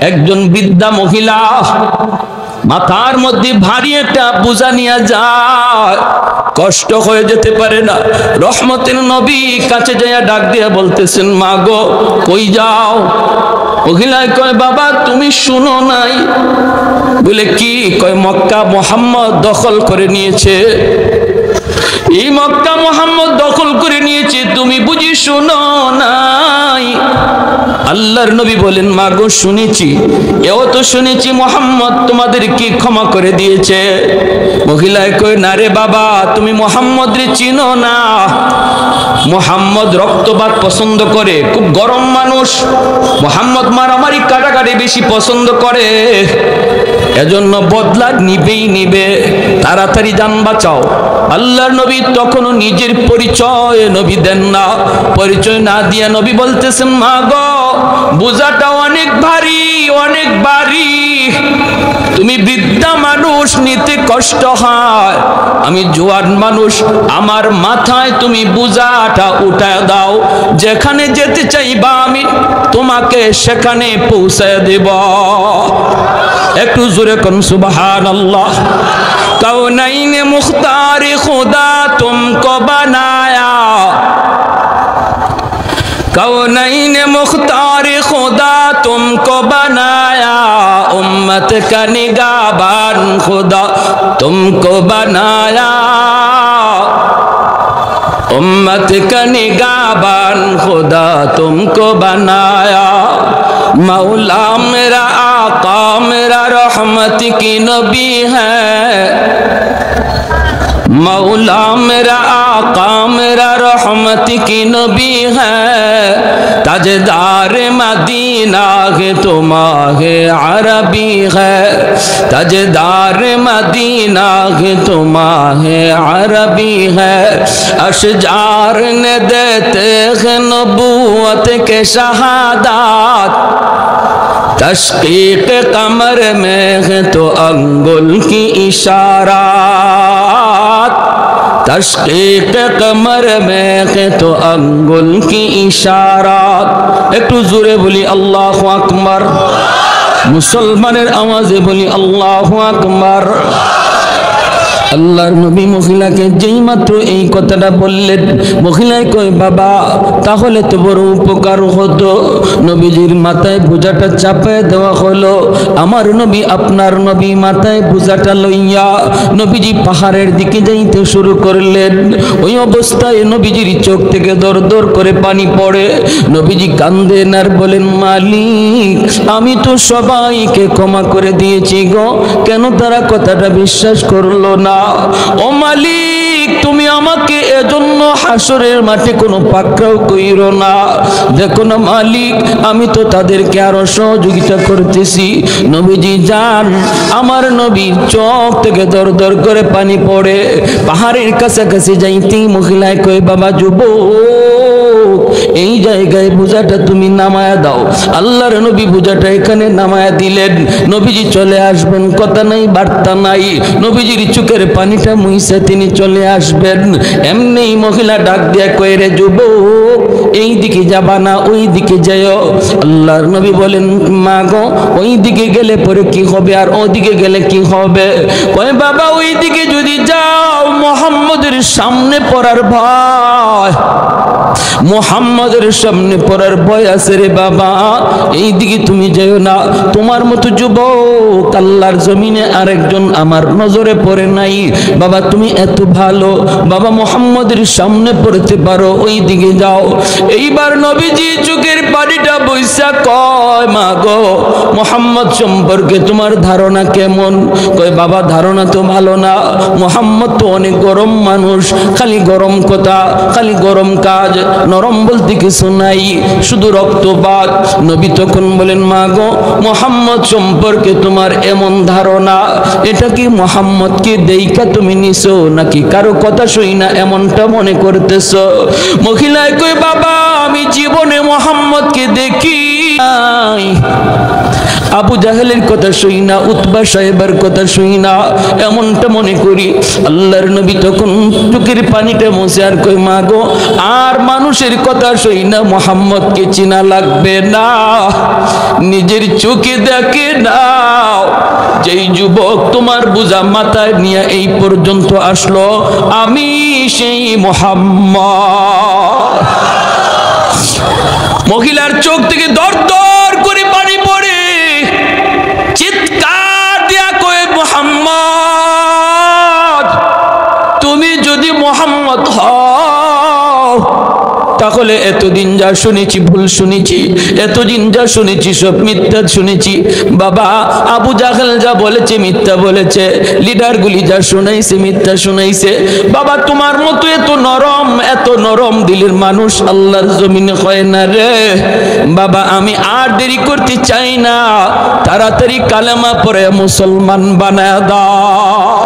একজন বৃদ্ধা মহিলা মাথার মধ্যে ভারী একটা বোঝা নিয়ে যায়, কষ্ট হয়ে যেতে পারে না। রহমতের নবী কাছে যাইয়া ডাক দিয়া বলতেছেন, মা গো কই যাও? মহিলায় কয়, বাবা তুমি শুনো নাই? বলে কি? কয় মক্কা মুহাম্মদ দখল করে নিয়েছে, এই মক্কা মুহাম্মদ দখল করে নিয়েছে, তুমি বুঝি শুনো নাই? আল্লাহর নবী বলেন, মা গো শুনেছি, এও তো শুনেছি মুহাম্মদ তোমাদের কি ক্ষমা করে দিয়েছে। মহিলায় কয়, না রে বাবা, তুমি মুহাম্মদ রে চিনো না। মুহাম্মদ রক্তপাত পছন্দ করে, খুব গরম মানুষ। মুহাম্মদ মারামারি কাটাকাটি বেশি পছন্দ করে, এজন্য বদলা নিবেই নিবে, তাড়াতাড়ি জান বাঁচাও। আল্লাহর নবী তখনও নিজের পরিচয় নবী দেন না। পরিচয় না দিয়া নবী বলতেছেন, মা গো বোঝাটা অনেক ভারী, অনেক ভারী, তুমি বৃদ্ধা মানুষ, নিতে কষ্ট হয়, আমি জোয়ান মানুষ, আমার মাথায় তুমি বোঝাটা উঠায় দাও, যেখানে যেতে চাইবা আমি তোমাকে সেখানে পৌঁছায় দেব। একটু জোরে কোন সুবহানাল্লাহ। कौनैन मुख्तार खुदा तुमको बनाया, कौनैन मुख्तार खुदा तुमको बनाया, उम्मत का निगाहबान खुदा तुमको बनाया, उम्मत का निगाहबान खुदा तुमको बनाया। मौला मेरा आका मेरा रहमत की नबी है, मौला मेरा आका मेरा रहमत की नबी है, ताजदार मदीना है तुम्हारे अरबी है, ताजदार मदीना है तुम्हारे अरबी है, अशजार ने देते हैं नबूवत के शहादत, तशकीक कमर में है तो अंगुल की इशारात, तशकीक कमर में है तो अंगुल की इशारात। একটু জোরে বলি আল্লাহু আকবার, মুসলমানের আওয়াজে বলি আল্লাহু আকবার। আল্লাহর নবী মহিলাকে যেই মাত্র এই কথাটা বললেন, মহিলায় কয়, বাবা তাহলে তো বড় উপকার হতো। নবীজির মাথায় বোঝাটা চাপায় দেওয়া হলো। আমার নবী আপনার নবী মাথায় বোঝাটা লইয়া নবীজি পাহাড়ের দিকে যাইতে শুরু করলেন। ওই অবস্থায় নবীজির চোখ থেকে দর দর করে পানি পড়ে। নবীজি কান্দেন আর বলেন, মালিক আমি তো সবাইকে ক্ষমা করে দিয়েছি গো, কেন তারা কথাটা বিশ্বাস করলো না? ও মালিক তুমি আমাকে এজন্য হাসরের মাঠে কোনো পাকড়াও কইরো না। দেখো না মালিক, আমি তো তাদেরকে আরো সহযোগিতা করতেছি। নবীজি যান, আমার নবীর চোখ থেকে দর দর করে পানি পড়ে। পাহাড়ের কাছাকাছি যাইতেই মহিলায় কয়, বাবা যুবক এই জায়গায় বোঝাটা তুমি নামায়া দাও। আল্লাহর নবী বোঝাটা এখানে নামায়া দিলেন। নবীজি চলে আসবেন, কথা নাই বার্তা নাই, নবীজির চোখের পানিটা মুইছে তিনি চলে আসবেন। এমনি মহিলা ডাক দিয়া কয়, রে যুবক এই দিকে যাবা না ওই দিকে যাও। আল্লাহর নবী বলেন, মা গো ওই দিকে গেলে পরে কি হবে আর ওদিকে গেলে কি হবে? কয়, বাবা ওই দিকে যদি যাও মুহাম্মদের সামনে পড়ার ভয়, মুহাম্মদের সামনে পড়ার ভয় আছে রে বাবা, এই দিকে তুমি যেও না। তোমার মতো যুবক আল্লাহর জমিনে আরেকজন আমার নজরে পড়ে নাই। বাবা তুমি এত ভালো, বাবা মুহাম্মদের সামনে পড়তে পারো, ওই দিকে যাও। এইবার নবীজি চোখের পানিটা বইসা কয়, মা গো মুহাম্মদ সম্পর্কে তোমার ধারণা কেমন? কয়, বাবা ধারণা তো ভালো না, মুহাম্মদ তো অনেক গরম মানুষ, খালি গরম কথা, খালি গরম কাজ, নরম বলতে কিছু নাই, শুধু রক্তপাত। নবী তখন বলেন, মা গো মুহাম্মদ সম্পর্কে তোমার এমন ধারণা, এটা কি মুহাম্মদকে দেইখা তুমি নিছো নাকি কারো কথা শুই না এমনটা মনে করতেছো? মহিলায় কই, বাবা আমি জীবনে মুহাম্মদকে দেখি নাই, আবু জাহেলের কথা শুই না, উতবা সাহেবের কথা শুই না, এমনটা মনে করি। আল্লাহর নবী তখন চোখের পানিটা মুছে আর কই, মা গো, আর মানুষের কথা শুই না, মুহাম্মদকে চিনা লাগবে না, নিজের চোখে দেখে নাও। যেই যুবক তোমার বোঝা মাথায় নিয়ে এই পর্যন্ত আসলো, আমি সেই মুহাম্মদ। মহিলার চোখ থেকে দর দর করে পানি পড়ে, চিৎকার দিয়া কয়ে, মুহাম্মদ, তুমি যদি মুহাম্মদ হও তাহলে এতদিন যা শুনেছি ভুল শুনেছি, এতদিন যা শুনেছি সব মিথ্যা শুনেছি। বাবা, আবু জাহেল যা বলেছে মিথ্যা বলেছে, লিডারগুলি যা শুনাইছে মিথ্যা শুনাইছে। বাবা, তোমার মতো এত নরম দিলের মানুষ আল্লাহর জমিনে হয় না রে। বাবা, আমি আর দেরি করতে চাই না, তাড়াতাড়ি কালেমা পড়ে মুসলমান বানায় দাও।